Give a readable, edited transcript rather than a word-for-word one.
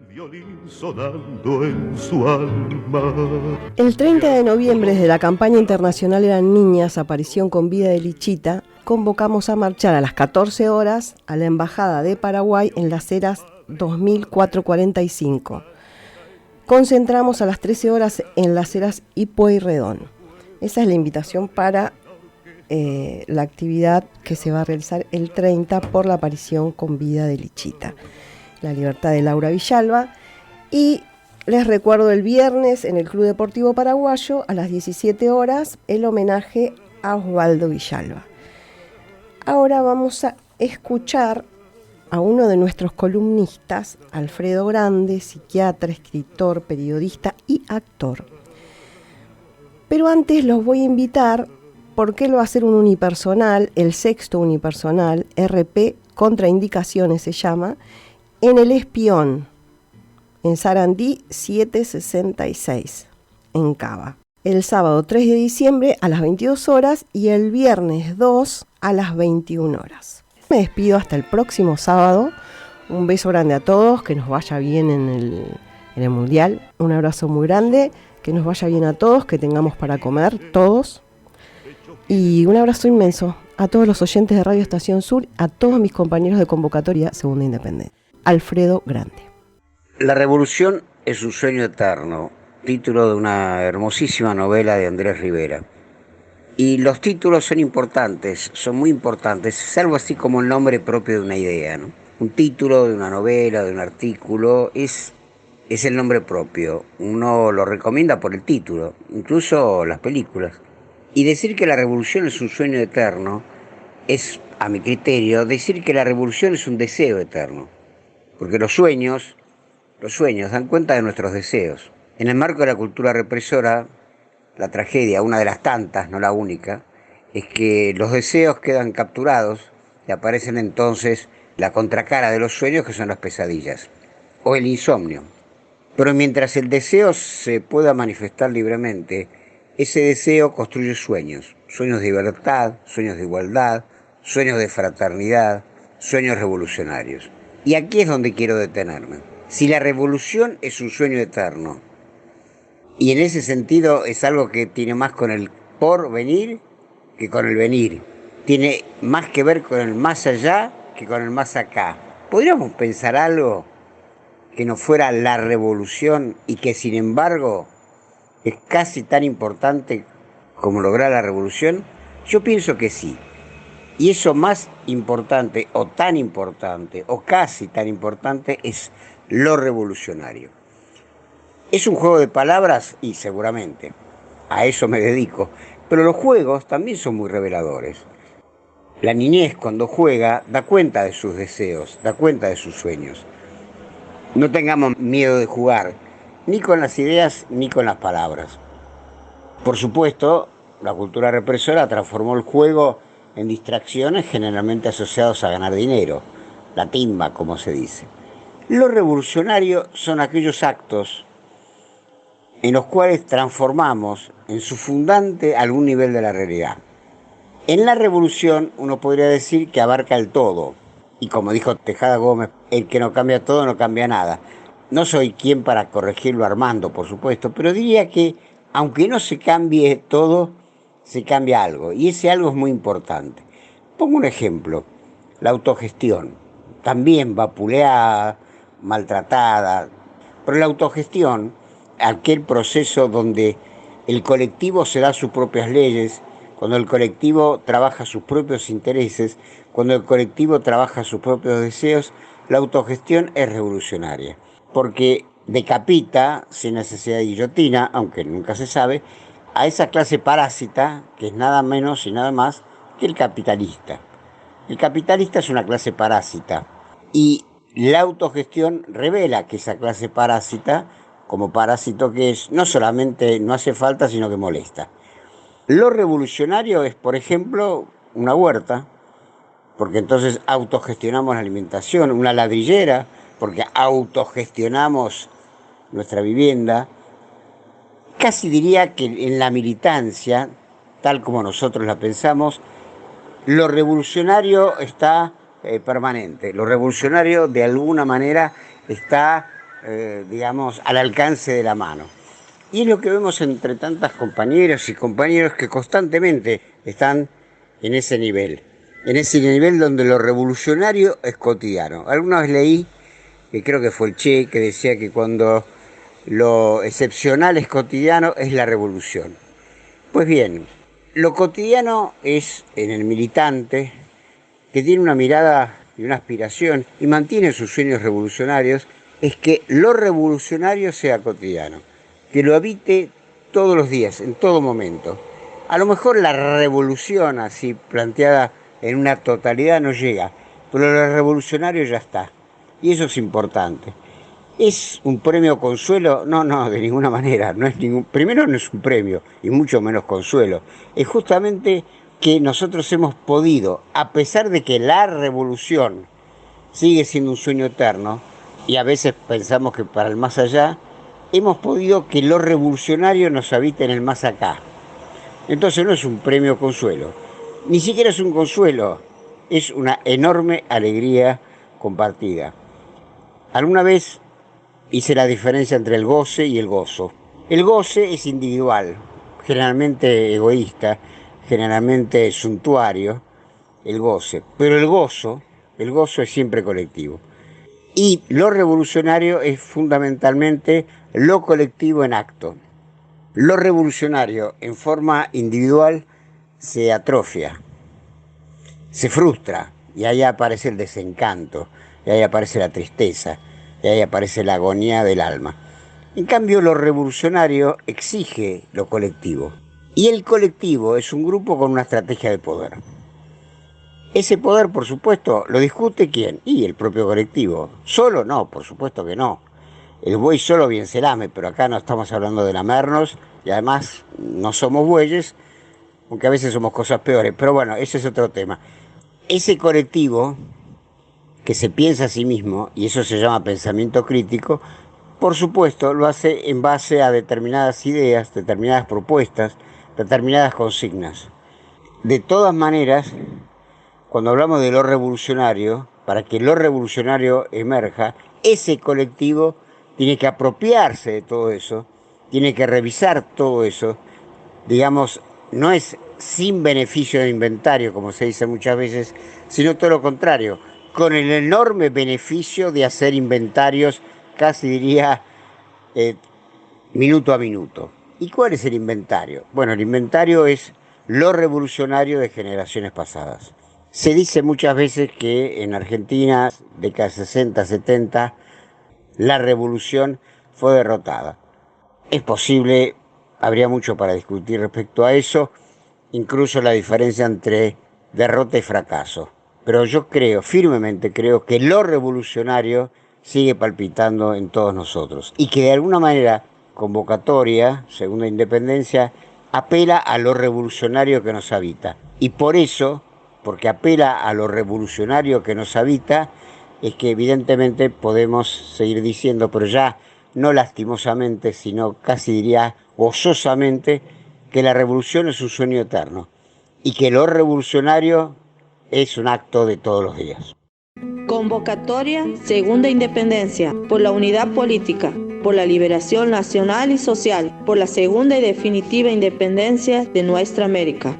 Violín sonando en su alma. El 30 de noviembre, desde la campaña internacional Eran Niñas, aparición con vida de Lichita, convocamos a marchar a las 14 horas a la Embajada de Paraguay en Las Heras 2445. Concentramos a las 13 horas en Las Heras y Pueyrredón. Esa es la invitación para la actividad que se va a realizar el 30 por la aparición con vida de Lichita. La libertad de Laura Villalba. Y les recuerdo el viernes en el Club Deportivo Paraguayo a las 17 horas el homenaje a Osvaldo Villalba. Ahora vamos a escuchar a uno de nuestros columnistas, Alfredo Grande, psiquiatra, escritor, periodista y actor. Pero antes los voy a invitar, porque él va a hacer un unipersonal, el sexto unipersonal, RP Contraindicaciones se llama, en El Espión, en Sarandí 766, en Cava. El sábado 3 de diciembre a las 22 horas y el viernes 2 a las 21 horas. Me despido hasta el próximo sábado. Un beso grande a todos, que nos vaya bien en el Mundial. Un abrazo muy grande, que nos vaya bien a todos, que tengamos para comer todos. Y un abrazo inmenso a todos los oyentes de Radio Estación Sur, a todos mis compañeros de convocatoria Segunda Independencia. Alfredo Grande. La revolución es un sueño eterno, título de una hermosísima novela de Andrés Rivera. Y los títulos son importantes, son muy importantes, es algo así como el nombre propio de una idea, ¿no? Un título de una novela, de un artículo, es el nombre propio. Uno lo recomienda por el título, incluso las películas. Y decir que la revolución es un sueño eterno es, a mi criterio, decir que la revolución es un deseo eterno. Porque los sueños dan cuenta de nuestros deseos. En el marco de la cultura represora, la tragedia, una de las tantas, no la única, es que los deseos quedan capturados y aparecen entonces la contracara de los sueños, que son las pesadillas o el insomnio. Pero mientras el deseo se pueda manifestar libremente, ese deseo construye sueños de libertad, sueños de igualdad, sueños de fraternidad, sueños revolucionarios. Y aquí es donde quiero detenerme. Si la revolución es un sueño eterno, y en ese sentido es algo que tiene más con el porvenir que con el venir, tiene más que ver con el más allá que con el más acá, ¿podríamos pensar algo que no fuera la revolución y que sin embargo es casi tan importante como lograr la revolución? Yo pienso que sí. Y eso más importante, o tan importante, o casi tan importante, es lo revolucionario. Es un juego de palabras y seguramente a eso me dedico, pero los juegos también son muy reveladores. La niñez, cuando juega, da cuenta de sus deseos, da cuenta de sus sueños. No tengamos miedo de jugar, ni con las ideas ni con las palabras. Por supuesto, la cultura represora transformó el juego en distracciones generalmente asociadas a ganar dinero, la timba, como se dice. Lo revolucionario son aquellos actos en los cuales transformamos en su fundante algún nivel de la realidad. En la revolución uno podría decir que abarca el todo, y como dijo Tejada Gómez, el que no cambia todo no cambia nada. No soy quien para corregirlo a Armando, por supuesto, pero diría que aunque no se cambie todo, se cambia algo, y ese algo es muy importante. Pongo un ejemplo, la autogestión, también vapuleada, maltratada, pero la autogestión, aquel proceso donde el colectivo se da sus propias leyes, cuando el colectivo trabaja sus propios intereses, cuando el colectivo trabaja sus propios deseos, la autogestión es revolucionaria, porque decapita, sin necesidad de guillotina, aunque nunca se sabe, a esa clase parásita, que es nada menos y nada más que el capitalista. El capitalista es una clase parásita, y la autogestión revela que esa clase parásita, como parásito que es, no solamente no hace falta, sino que molesta. Lo revolucionario es, por ejemplo, una huerta, porque entonces autogestionamos la alimentación, una ladrillera, porque autogestionamos nuestra vivienda. Casi diría que en la militancia, tal como nosotros la pensamos, lo revolucionario está permanente. Lo revolucionario, de alguna manera, está, digamos, al alcance de la mano. Y es lo que vemos entre tantas compañeras y compañeros que constantemente están en ese nivel donde lo revolucionario es cotidiano. Alguna vez leí, que creo que fue el Che, que decía que cuando lo excepcional es cotidiano es la revolución. Pues bien, lo cotidiano es en el militante, que tiene una mirada y una aspiración y mantiene sus sueños revolucionarios, es que lo revolucionario sea cotidiano, que lo habite todos los días, en todo momento. A lo mejor la revolución así planteada en una totalidad no llega, pero lo revolucionario ya está. Y eso es importante. ¿Es un premio consuelo? No, de ninguna manera. Primero no es un premio, y mucho menos consuelo. Es justamente que nosotros hemos podido, a pesar de que la revolución sigue siendo un sueño eterno, y a veces pensamos que para el más allá, hemos podido que lo revolucionario nos habite en el más acá. Entonces no es un premio consuelo, ni siquiera es un consuelo, es una enorme alegría compartida. Alguna vez hice la diferencia entre el goce y el gozo. El goce es individual, generalmente egoísta, generalmente suntuario, el goce. Pero el gozo es siempre colectivo. Y lo revolucionario es fundamentalmente lo colectivo en acto. Lo revolucionario en forma individual se atrofia, se frustra, y ahí aparece el desencanto, y ahí aparece la tristeza, y ahí aparece la agonía del alma. En cambio, lo revolucionario exige lo colectivo. Y el colectivo es un grupo con una estrategia de poder. Ese poder, por supuesto, lo discute ¿quién? Y el propio colectivo. Solo no, por supuesto que no. El buey solo bien se lame, pero acá no estamos hablando de lamernos, y además no somos bueyes, aunque a veces somos cosas peores. Pero bueno, ese es otro tema. Ese colectivo que se piensa a sí mismo, y eso se llama pensamiento crítico, por supuesto lo hace en base a determinadas ideas, determinadas propuestas, determinadas consignas. De todas maneras, cuando hablamos de lo revolucionario, para que lo revolucionario emerja, ese colectivo tiene que apropiarse de todo eso, tiene que revisar todo eso, digamos, no es sin beneficio de inventario, como se dice muchas veces, sino todo lo contrario, con el enorme beneficio de hacer inventarios, casi diría, minuto a minuto. ¿Y cuál es el inventario? Bueno, el inventario es lo revolucionario de generaciones pasadas. Se dice muchas veces que en Argentina, década 60, 70, la revolución fue derrotada. Es posible, habría mucho para discutir respecto a eso, incluso la diferencia entre derrota y fracaso. Pero yo firmemente creo que lo revolucionario sigue palpitando en todos nosotros y que de alguna manera Convocatoria, Segunda Independencia, apela a lo revolucionario que nos habita. Y por eso, porque apela a lo revolucionario que nos habita, es que evidentemente podemos seguir diciendo, pero ya no lastimosamente, sino casi diría gozosamente, que la revolución es un sueño eterno y que lo revolucionario es un acto de todos los días. Convocatoria Segunda Independencia, por la unidad política, por la liberación nacional y social, por la segunda y definitiva independencia de nuestra América.